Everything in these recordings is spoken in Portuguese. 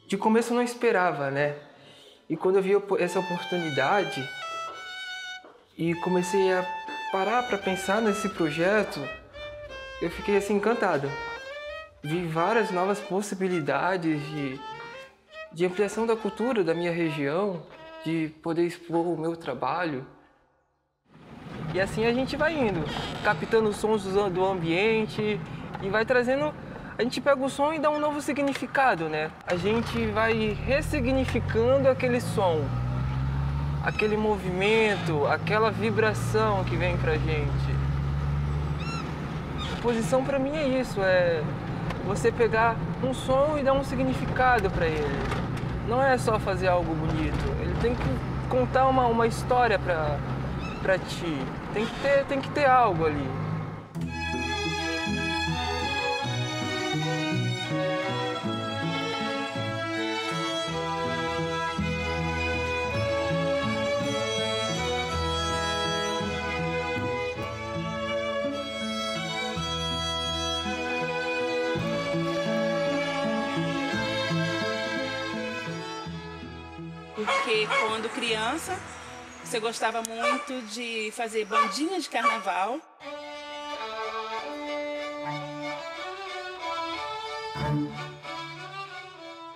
De começo eu não esperava, né? E quando eu vi essa oportunidade e comecei a parar para pensar nesse projeto, eu fiquei assim encantado. Vi várias novas possibilidades de ampliação da cultura da minha região, de poder expor o meu trabalho. E assim a gente vai indo, captando os sons do ambiente e vai trazendo... A gente pega o som e dá um novo significado, né? A gente vai ressignificando aquele som, aquele movimento, aquela vibração que vem pra gente. Composição pra mim é isso, é você pegar um som e dar um significado pra ele. Não é só fazer algo bonito, ele tem que contar uma história pra ti. Tem que ter algo ali. Porque quando criança, você gostava muito de fazer bandinha de carnaval.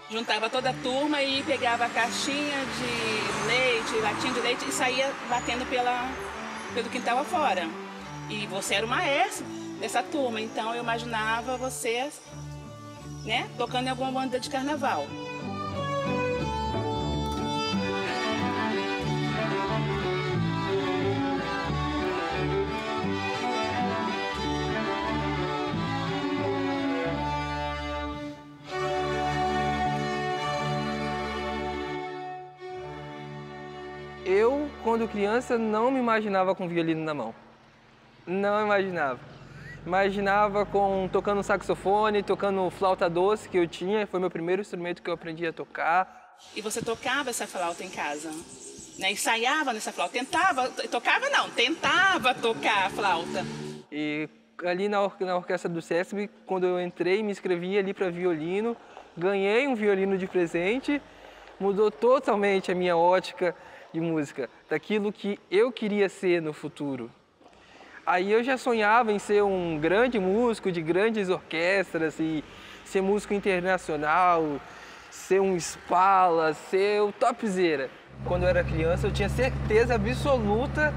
Juntava toda a turma e pegava a caixinha de leite, latinha de leite e saía batendo pelo quintal afora. E você era o maestro dessa turma, então eu imaginava você, né, tocando em alguma banda de carnaval. Eu, quando criança, não me imaginava com violino na mão. Não imaginava. Imaginava tocando saxofone, tocando flauta doce que eu tinha. Foi meu primeiro instrumento que eu aprendi a tocar. E você tocava essa flauta em casa, né? Ensaiava nessa flauta, tentava tocar a flauta. E ali na orquestra do SESB, quando eu entrei, me inscrevi ali para violino, ganhei um violino de presente, mudou totalmente a minha ótica de música, daquilo que eu queria ser no futuro. Aí eu já sonhava em ser um grande músico de grandes orquestras e ser músico internacional, ser um Spala, ser o topzera. Quando eu era criança, eu tinha certeza absoluta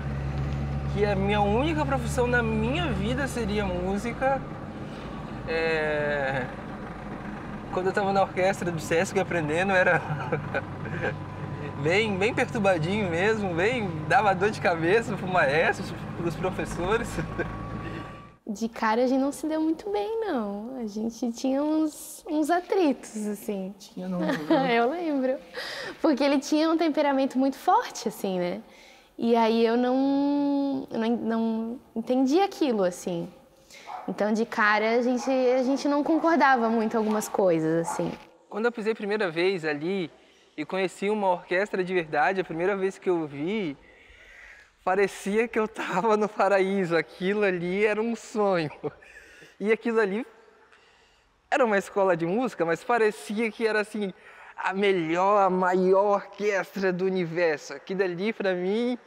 que a minha única profissão na minha vida seria música. Quando eu estava na orquestra do Sesc aprendendo, era bem perturbadinho mesmo, dava dor de cabeça pro maestro, pros professores. De cara a gente não se deu muito bem, não. A gente tinha uns atritos, assim. Tinha, não. Eu lembro. Porque ele tinha um temperamento muito forte, assim, né? E aí eu não entendi aquilo, assim. Então, de cara, a gente não concordava muito em algumas coisas, assim. Quando eu pisei a primeira vez ali e conheci uma orquestra de verdade, a primeira vez que eu vi, parecia que eu estava no paraíso. Aquilo ali era um sonho. E aquilo ali era uma escola de música, mas parecia que era assim, a maior orquestra do universo. Aquilo ali, para mim,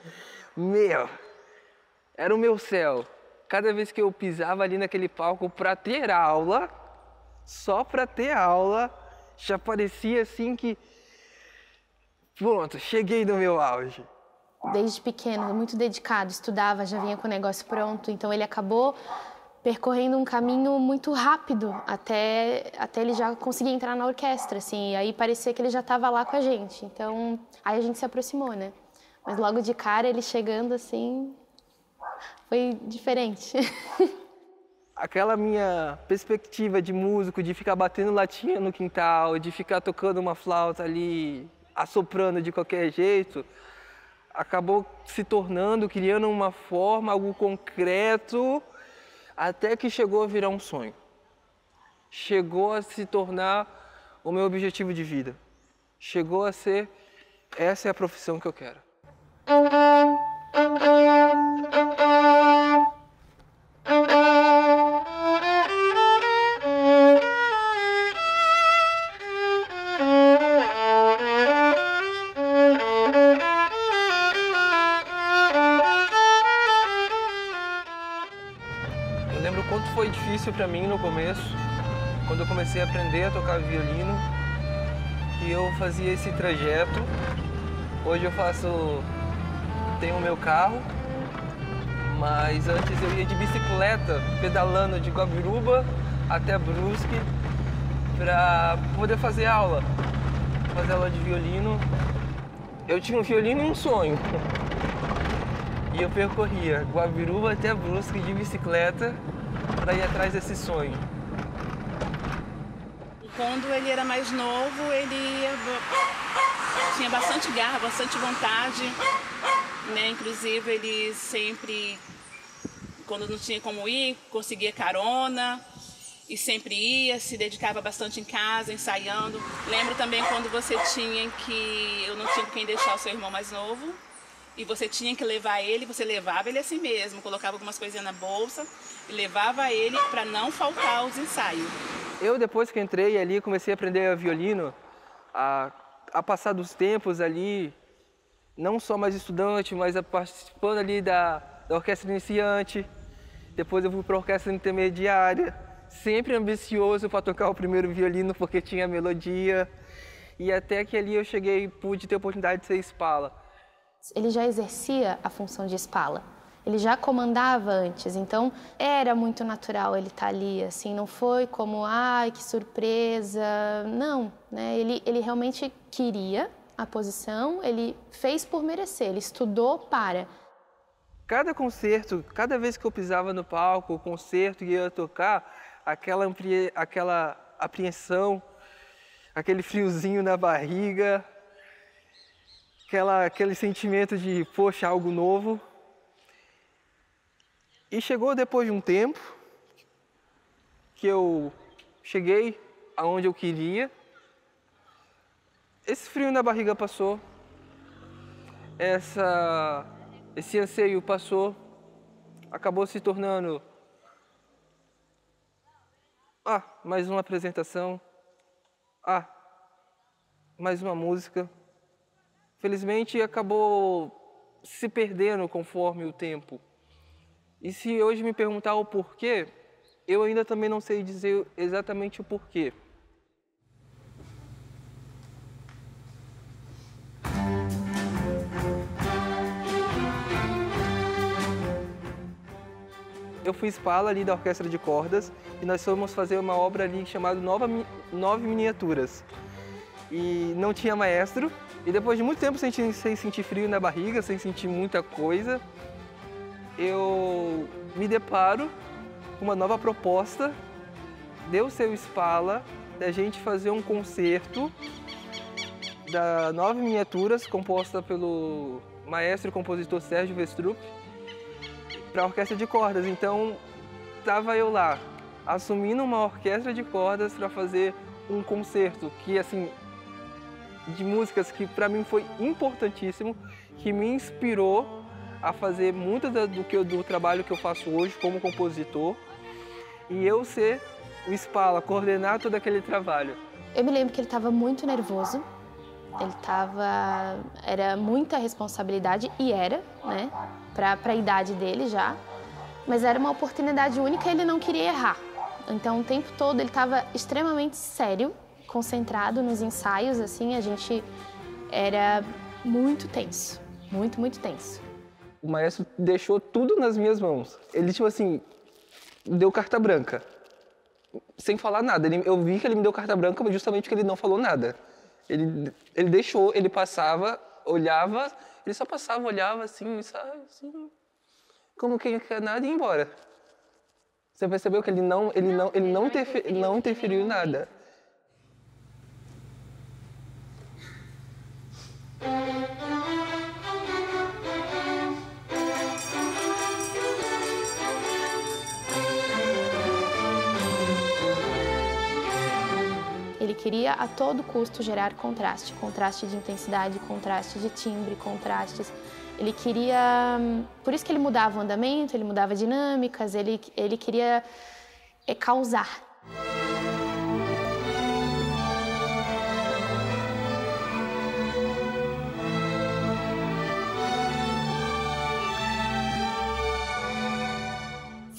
era o meu céu. Cada vez que eu pisava ali naquele palco para ter aula, só para ter aula, já parecia assim que, pronto, cheguei no meu auge. Desde pequeno, muito dedicado, estudava, já vinha com o negócio pronto, então ele acabou percorrendo um caminho muito rápido até ele já conseguir entrar na orquestra, assim, e aí parecia que ele já estava lá com a gente, então aí a gente se aproximou, né? Mas logo de cara ele chegando assim, foi diferente. Aquela minha perspectiva de músico, de ficar batendo latinha no quintal, de ficar tocando uma flauta ali, assoprando de qualquer jeito, acabou se tornando, criando uma forma, algo concreto, até que chegou a virar um sonho. Chegou a se tornar o meu objetivo de vida. Chegou a ser, essa é a profissão que eu quero. difícil para mim no começo, quando eu comecei a aprender a tocar violino, e eu fazia esse trajeto. Hoje eu tenho o meu carro, mas antes eu ia de bicicleta, pedalando de Guabiruba até Brusque para poder fazer aula de violino. Eu tinha um violino e um sonho. E eu percorria Guabiruba até Brusque de bicicleta para ir atrás desse sonho. Quando ele era mais novo, tinha bastante garra, bastante vontade, né? Inclusive ele sempre, quando não tinha como ir, conseguia carona e sempre ia, se dedicava bastante em casa, ensaiando. Lembro também quando eu não tinha quem deixar o seu irmão mais novo e você tinha que levar ele, você levava ele assim mesmo, colocava algumas coisinhas na bolsa e levava ele para não faltar os ensaios. Eu, depois que entrei ali, comecei a aprender violino, a passar dos tempos ali, não só mais estudante, mas participando ali da orquestra iniciante. Depois eu fui para a orquestra intermediária, sempre ambicioso para tocar o primeiro violino porque tinha melodia. E até que ali eu pude ter a oportunidade de ser espala. Ele já exercia a função de espala. Ele já comandava antes, então era muito natural ele estar ali, assim, não foi como, ai, que surpresa, não, né? Ele realmente queria a posição, ele fez por merecer, ele estudou para. Cada concerto, cada vez que eu pisava no palco, o concerto que eu ia tocar, aquela apreensão, aquele friozinho na barriga, aquele sentimento de, poxa, algo novo. E chegou depois de um tempo que eu cheguei aonde eu queria, esse frio na barriga passou, esse anseio passou, acabou se tornando mais uma apresentação, mais uma música. Felizmente acabou se perdendo conforme o tempo. E se hoje me perguntar o porquê, eu ainda também não sei dizer exatamente o porquê. Eu fui espala ali da orquestra de cordas e nós fomos fazer uma obra ali chamada Nove Miniaturas. E não tinha maestro, e depois de muito tempo sem sentir frio na barriga, sem sentir muita coisa, eu me deparo com uma nova proposta do seu espala, da gente fazer um concerto da Nove Miniaturas, composta pelo maestro e compositor Sérgio Westrup, para a orquestra de cordas. Então, estava eu lá, assumindo uma orquestra de cordas para fazer um concerto que, assim, de músicas que para mim foi importantíssimo, que me inspirou a fazer muito do trabalho que eu faço hoje como compositor, e eu ser o espala, coordenar todo aquele trabalho. Eu me lembro que ele estava muito nervoso, era muita responsabilidade, e era, né, para a idade dele já, mas era uma oportunidade única e ele não queria errar. Então o tempo todo ele estava extremamente sério, concentrado nos ensaios, assim, a gente era muito tenso, muito, muito tenso. O maestro deixou tudo nas minhas mãos. Ele, tipo assim, deu carta branca, sem falar nada. Eu vi que ele me deu carta branca, mas justamente porque ele não falou nada. Ele deixou, ele passava, olhava, ele só passava, olhava assim, sabe, assim, como quem não quer nada e ia embora. Você percebeu que ele não interferiu em nada. Ele queria a todo custo gerar contraste, contraste de intensidade, contraste de timbre, contrastes. Ele queria, por isso que ele mudava o andamento, ele mudava dinâmicas, ele queria causar.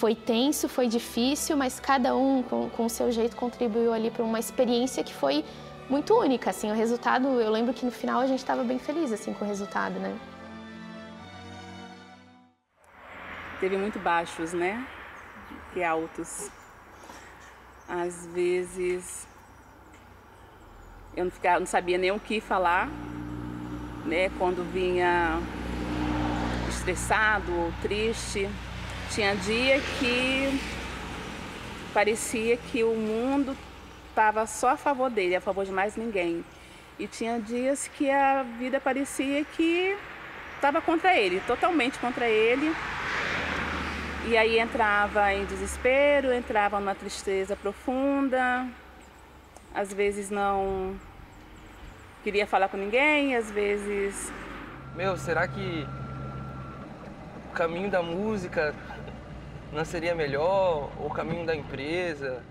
Foi tenso, foi difícil, mas cada um com o seu jeito contribuiu ali para uma experiência que foi muito única, assim. O resultado, eu lembro que no final a gente estava bem feliz assim com o resultado, né? Teve muito baixos, né? Que altos. Às vezes eu não sabia nem o que falar, né? Quando vinha estressado ou triste. Tinha dia que parecia que o mundo estava só a favor dele, a favor de mais ninguém. E tinha dias que a vida parecia que estava contra ele, totalmente contra ele. E aí entrava em desespero, entrava numa tristeza profunda. Às vezes não queria falar com ninguém, às vezes... Será que o caminho da música não seria melhor? Ou o caminho da empresa?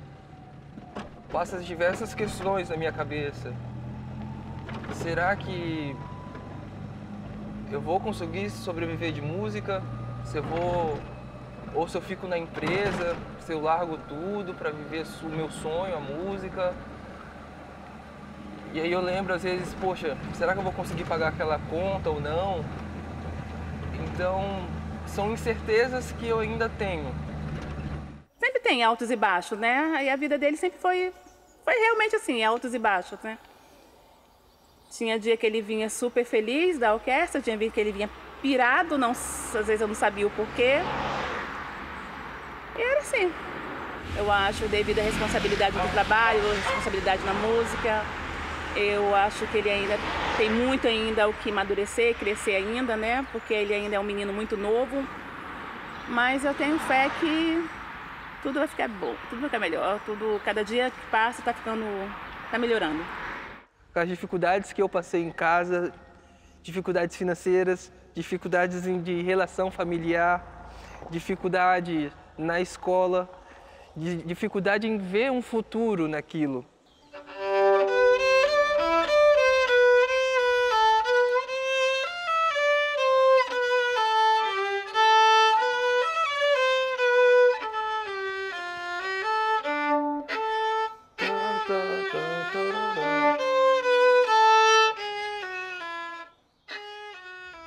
Passam diversas questões na minha cabeça. Será que eu vou conseguir sobreviver de música? Ou se eu fico na empresa, se eu largo tudo para viver o meu sonho, a música? E aí eu lembro às vezes, poxa, será que eu vou conseguir pagar aquela conta ou não? Então, são incertezas que eu ainda tenho. Sempre tem altos e baixos, né? E a vida dele sempre foi realmente assim, altos e baixos, né? Tinha dia que ele vinha super feliz da orquestra, tinha dia que ele vinha pirado, às vezes eu não sabia o porquê. E era assim. Eu acho, devido à responsabilidade do trabalho, responsabilidade na música, eu acho que ele ainda tem muito ainda o que amadurecer, crescer ainda, né? Porque ele ainda é um menino muito novo. Mas eu tenho fé que tudo vai ficar bom, tudo vai ficar melhor. Cada dia que passa tá melhorando. As dificuldades que eu passei em casa, dificuldades financeiras, dificuldades de relação familiar, dificuldade na escola, dificuldade em ver um futuro naquilo.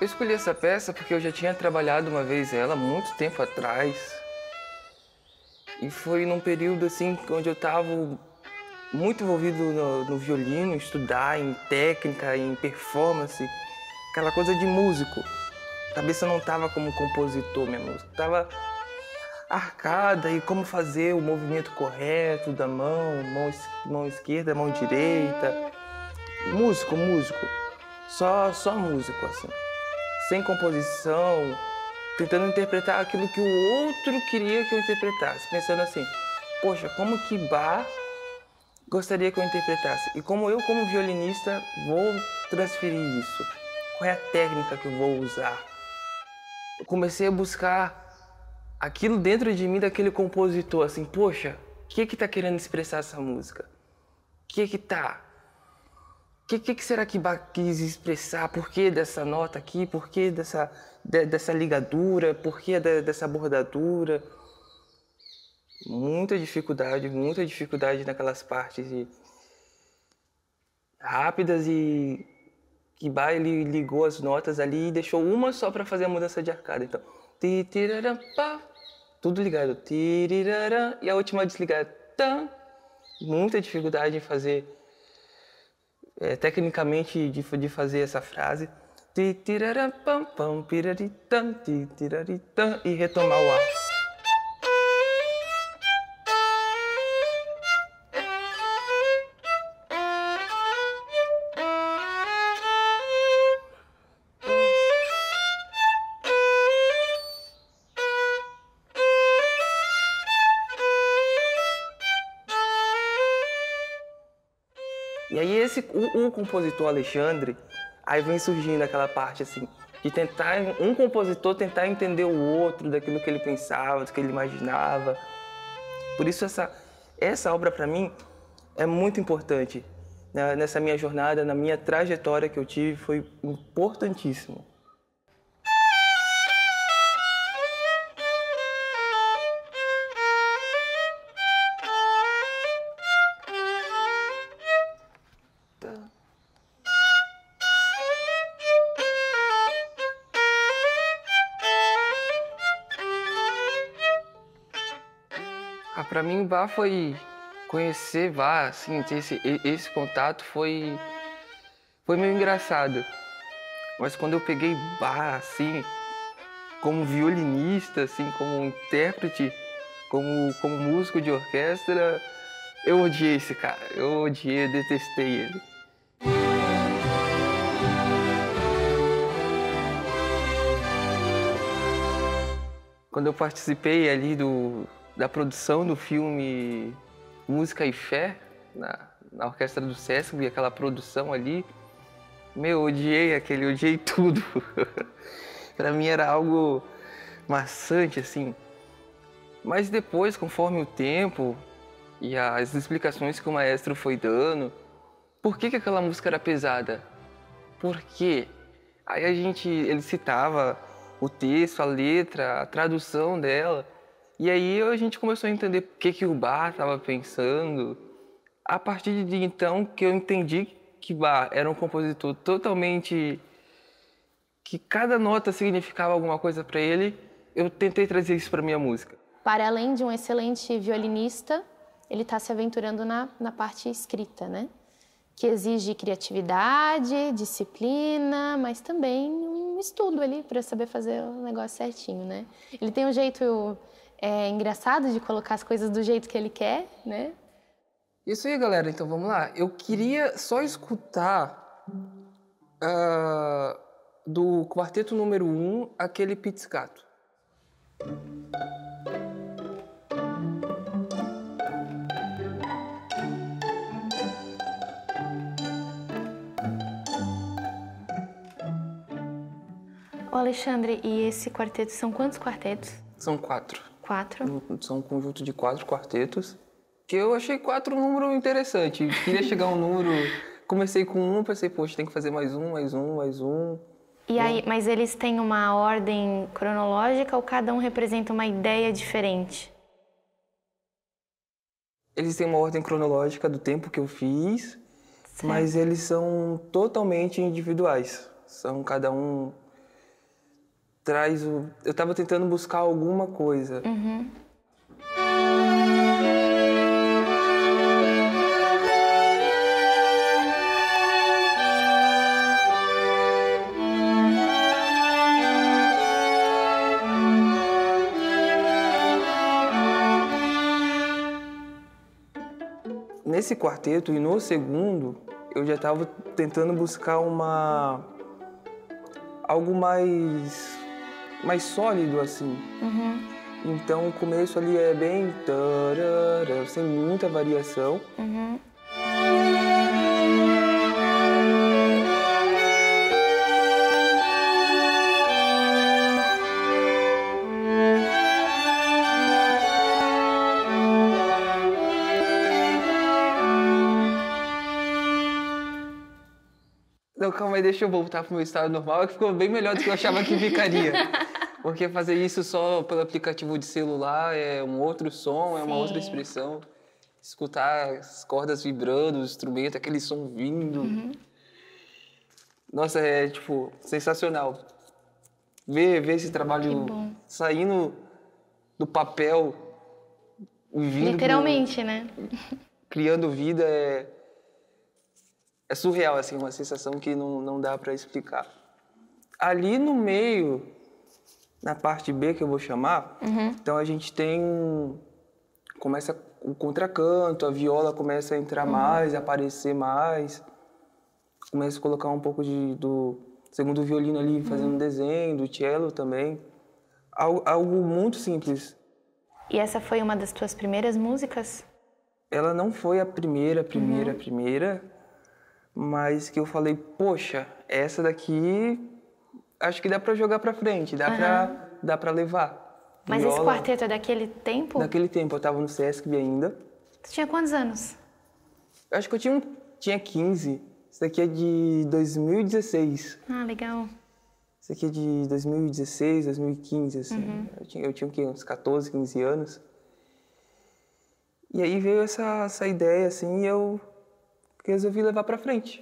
Eu escolhi essa peça porque eu já tinha trabalhado uma vez ela, muito tempo atrás. E foi num período assim, onde eu estava muito envolvido no violino, em estudar, em técnica, em performance. Aquela coisa de músico. A cabeça não estava como compositor, minha música. Estava arcada e como fazer o movimento correto da mão esquerda, mão direita. Músico. Só músico, assim. Sem composição, tentando interpretar aquilo que o outro queria que eu interpretasse, pensando assim, poxa, como que Bach gostaria que eu interpretasse? E como eu, como violinista, vou transferir isso? Qual é a técnica que eu vou usar? Eu comecei a buscar aquilo dentro de mim daquele compositor, assim, poxa, o que que tá querendo expressar essa música? O que que tá? O que será que Bach quis expressar? Por que dessa nota aqui? Por que dessa ligadura? Por que dessa bordadura? Muita dificuldade naquelas partes rápidas e que Bach ele ligou as notas ali e deixou uma só para fazer a mudança de arcada. Então, tudo ligado, e a última desligada. Muita dificuldade em fazer tecnicamente de fazer essa frase e retomar o ar. E aí o compositor Alexandre, aí vem surgindo aquela parte assim, de tentar, um compositor tentar entender o outro, daquilo que ele pensava, do que ele imaginava. Por isso essa obra para mim é muito importante. Nessa minha jornada, na minha trajetória que eu tive, foi importantíssimo. Pra mim o bar foi conhecer bar, assim, ter esse contato foi meio engraçado. Mas quando eu peguei bar, assim, como violinista, assim, como intérprete, como músico de orquestra, eu odiei esse cara. Eu odiei, eu detestei ele. Quando eu participei ali da produção do filme Música e Fé, na Orquestra do Sesc, vi aquela produção ali, eu odiei tudo. Pra mim era algo maçante, assim. Mas depois, conforme o tempo e as explicações que o maestro foi dando, por que aquela música era pesada? Por quê? Aí ele citava o texto, a letra, a tradução dela. E aí a gente começou a entender o que o Bach estava pensando. A partir de então que eu entendi que Bach era um compositor totalmente... que cada nota significava alguma coisa para ele, eu tentei trazer isso para minha música. Para além de um excelente violinista, ele está se aventurando na parte escrita, né? Que exige criatividade, disciplina, mas também um estudo ali para saber fazer o negócio certinho, né? Ele tem um jeito engraçado de colocar as coisas do jeito que ele quer, né? Isso aí, galera. Então vamos lá. Eu queria só escutar do quarteto número 1, aquele pizzicato. Ô Alexandre, e esse quarteto, são quantos quartetos? São 4. 4? São um conjunto de 4 quartetos. Que eu achei 4 um número interessante. Queria chegar a um número... Comecei com 1, pensei, poxa, tem que fazer mais um, mais um, mais um. E aí, mas eles têm uma ordem cronológica ou cada um representa uma ideia diferente? Eles têm uma ordem cronológica do tempo que eu fiz, certo. Mas eles são totalmente individuais. Cada um traz o... Eu estava tentando buscar alguma coisa. Uhum. Nesse quarteto e no segundo, eu já estava tentando buscar algo mais sólido, assim. Uhum. Então o começo ali é bem tarará, sem muita variação. Uhum. Não, calma aí, deixa eu voltar pro meu estado normal, que ficou bem melhor do que eu achava que ficaria. Porque fazer isso só pelo aplicativo de celular é um outro som, é uma outra expressão. Escutar as cordas vibrando, o instrumento, aquele som vindo. Uhum. Nossa, é, tipo, sensacional. Ver esse trabalho saindo do papel e vindo... Literalmente, né? Criando vida é surreal, assim, uma sensação que não dá para explicar. Ali no meio, na parte B que eu vou chamar, então a gente começa o contracanto, a viola começa a entrar mais, a aparecer mais, começa a colocar um pouco do segundo violino ali fazendo um desenho, do cello também. Algo muito simples. E essa foi uma das tuas primeiras músicas? Ela não foi a primeira, mas que eu falei, poxa, essa daqui acho que dá pra jogar pra frente, dá pra levar. Mas viola, esse quarteto é daquele tempo? Daquele tempo, eu tava no Sesc ainda. Tu tinha quantos anos? Acho que eu tinha 15. Isso daqui é de 2016. Ah, legal. Isso aqui é de 2016, 2015, assim. Eu tinha o quê? Uns 14, 15 anos. E aí veio essa ideia, assim, e eu resolvi levar pra frente.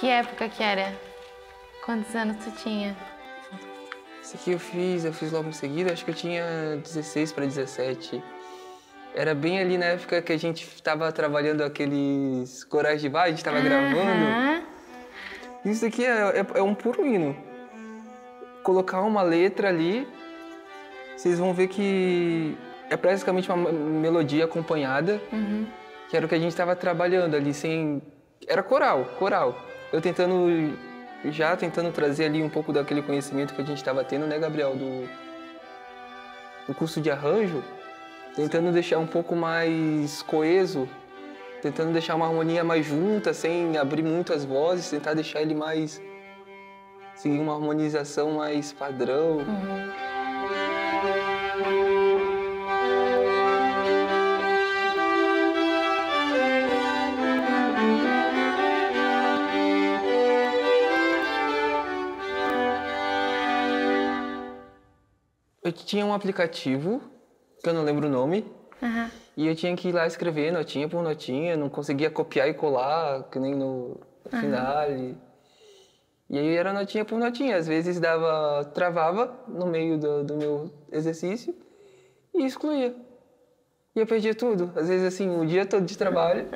Que época que era? Quantos anos tu tinha? Isso aqui eu fiz logo em seguida, acho que eu tinha 16 para 17. Era bem ali na época que a gente estava trabalhando aqueles corais de bar, a gente estava gravando. Isso aqui é um puro hino. Colocar uma letra ali, vocês vão ver que é praticamente uma melodia acompanhada, que era o que a gente estava trabalhando ali, sem... Era coral. Eu tentando trazer ali um pouco daquele conhecimento que a gente estava tendo, né, Gabriel, do curso de arranjo, tentando deixar um pouco mais coeso, tentando deixar uma harmonia mais junta, sem abrir muito as vozes, tentar deixar ele mais... seguir uma harmonização mais padrão. Eu tinha um aplicativo, que eu não lembro o nome, e eu tinha que ir lá escrever notinha por notinha, não conseguia copiar e colar, que nem no Finale. E aí era notinha por notinha, às vezes travava no meio do meu exercício e excluía. E eu perdia tudo, às vezes assim, o dia todo de trabalho.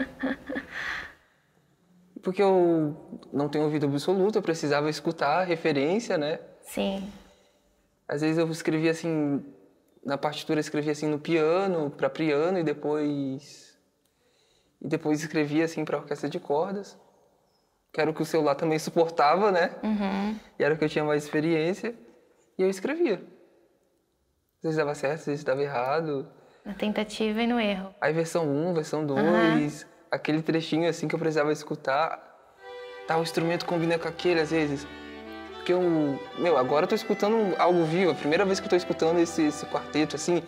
Porque eu não tenho ouvido absoluto, eu precisava escutar a referência, né? Sim. Às vezes eu escrevia assim, na partitura eu escrevia assim no piano, para piano, e depois escrevia assim para orquestra de cordas, que era o que o celular também suportava, né? E era o que eu tinha mais experiência, e eu escrevia. Às vezes dava certo, às vezes dava errado. Na tentativa e no erro. Aí versão 1, versão 2, aquele trechinho assim que eu precisava escutar, tá, o instrumento combina com aquele às vezes. Porque agora eu tô escutando algo vivo, a primeira vez que eu tô escutando esse quarteto, assim,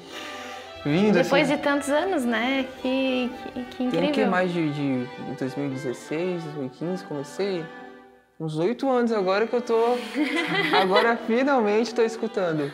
vindo depois assim. de tantos anos, né? Que incrível. Tem o que mais de 2016, 2015, comecei? Uns 8 anos agora que eu tô... Agora finalmente tô escutando.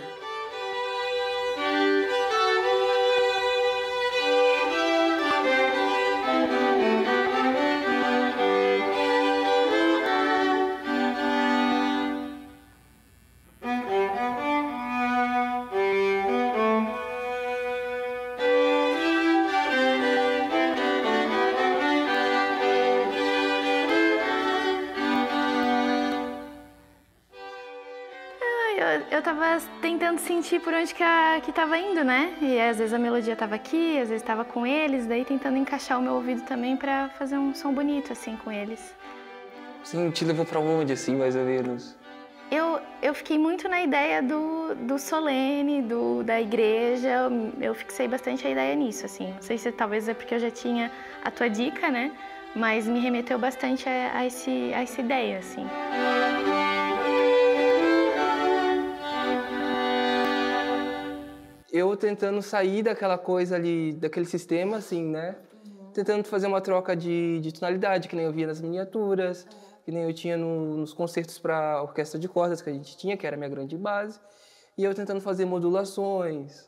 Eu tava tentando sentir por onde que tava indo, né? E às vezes a melodia tava aqui, às vezes tava com eles, daí tentando encaixar o meu ouvido também pra fazer um som bonito, assim, com eles. Sim, te levou pra onde, assim, mais ou menos? Eu fiquei muito na ideia do solene, da igreja, eu fixei bastante a ideia nisso, assim. Não sei se talvez é porque eu já tinha a tua dica, né? Mas me remeteu bastante a essa ideia, assim. Eu tentando sair daquela coisa ali, daquele sistema, assim, né? Tentando fazer uma troca de tonalidade, que nem eu via nas miniaturas, que nem eu tinha nos concertos para orquestra de cordas que a gente tinha, que era a minha grande base. E eu tentando fazer modulações.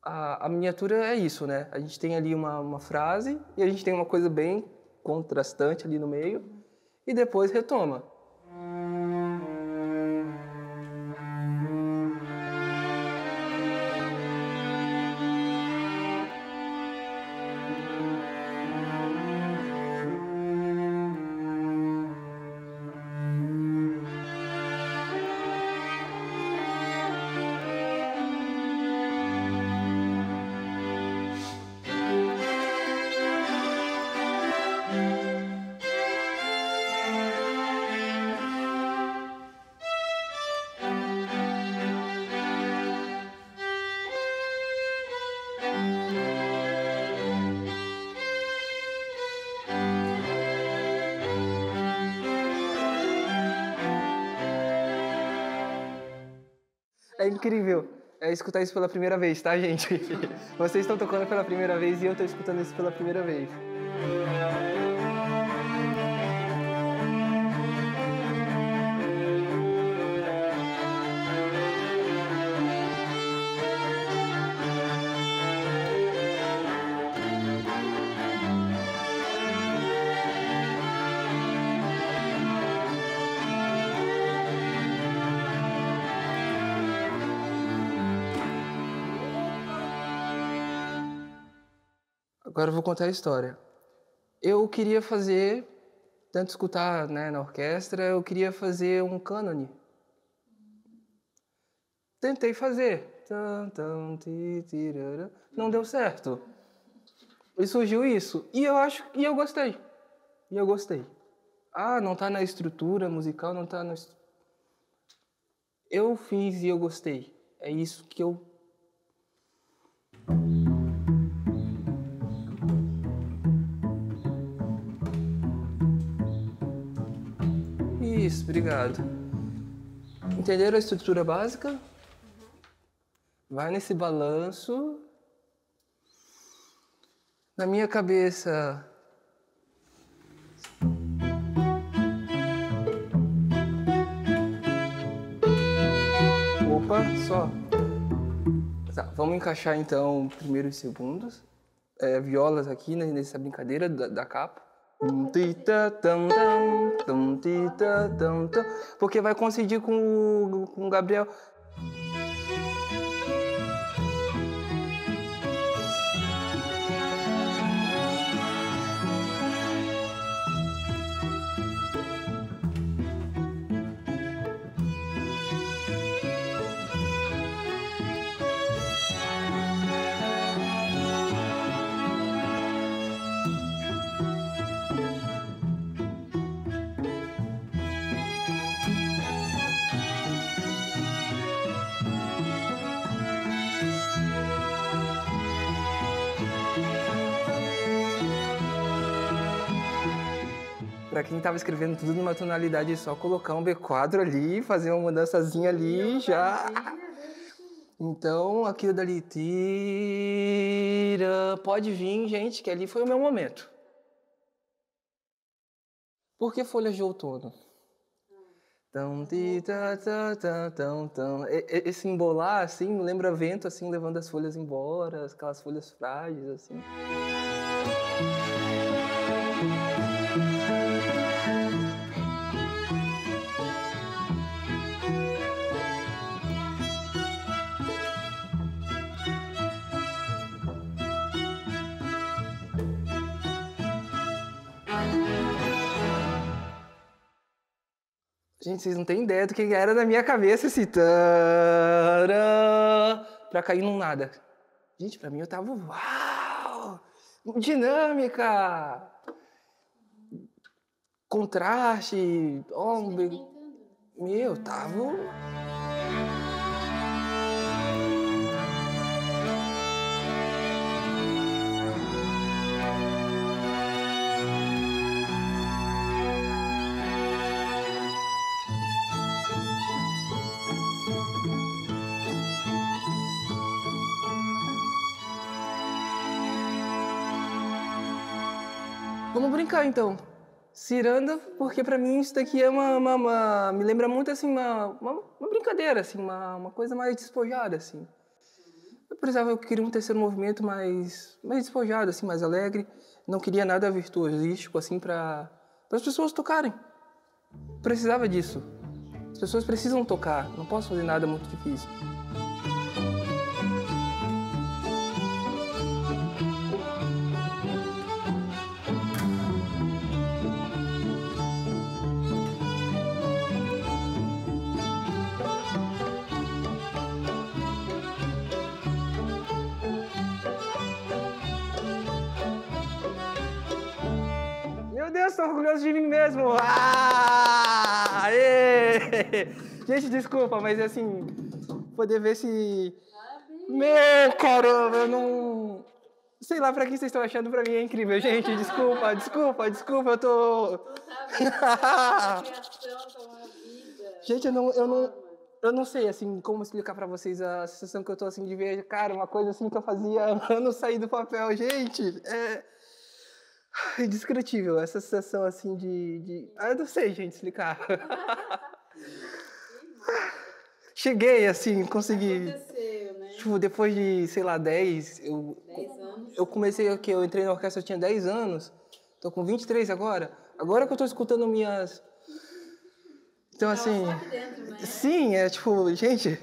A miniatura é isso, né? A gente tem ali uma frase e a gente tem uma coisa bem contrastante ali no meio e depois retoma. É incrível escutar isso pela primeira vez, tá, gente? Vocês estão tocando pela primeira vez e eu estou escutando isso pela primeira vez. Agora eu vou contar a história. Eu queria fazer, tanto escutar, né, na orquestra, eu queria fazer um cânone. Tentei fazer. Não deu certo. E surgiu isso. E eu gostei. E eu gostei. Ah, não tá na estrutura musical, não tá na... Eu fiz e eu gostei. É isso que eu... Isso, obrigado. Entenderam a estrutura básica? Vai nesse balanço. Na minha cabeça... Opa, só. Tá, vamos encaixar então primeiros e segundos. Violas aqui nessa brincadeira da capa. Porque vai coincidir com o Gabriel. Pra quem tava escrevendo tudo numa tonalidade só, colocar um B4 ali, fazer uma mudançazinha ali, já... Então, aquilo dali... Tira... Pode vir, gente, que ali foi o meu momento. Por que folhas de outono? Esse embolar, assim, lembra vento, assim, levando as folhas embora, aquelas folhas frágeis, assim. Gente, vocês não têm ideia do que era na minha cabeça esse tarã, pra cair num nada. Gente, pra mim eu tava, uau! Dinâmica! Contraste, meu, tava... Vamos brincar, então. Ciranda, porque pra mim isso daqui é me lembra muito, assim, uma brincadeira, assim, uma coisa mais despojada, assim. Eu queria um terceiro movimento mais despojado, assim, mais alegre. Não queria nada virtuosístico, assim, para as pessoas tocarem. Precisava disso. As pessoas precisam tocar, não posso fazer nada muito difícil. Meu Deus, estou orgulhoso de mim mesmo! Ah! Aê! Gente, desculpa, mas assim, poder ver se... Meu caramba, eu não... Sei lá pra que vocês estão achando, pra mim é incrível. Gente, desculpa, eu tô... Gente, eu não sei, assim, como explicar pra vocês a sensação que eu tô, assim, de ver, cara, uma coisa assim que eu fazia anos sair do papel. Gente, é indescritível essa sensação, assim, eu não sei, gente, explicar. Cheguei, assim, consegui... Aconteceu, né? Tipo, depois de, sei lá, 10 anos. Eu comecei aqui, eu entrei na orquestra, eu tinha 10 anos. Tô com 23 agora. Agora que eu tô escutando minhas... Então, assim... Dentro, né? Sim, tipo, gente...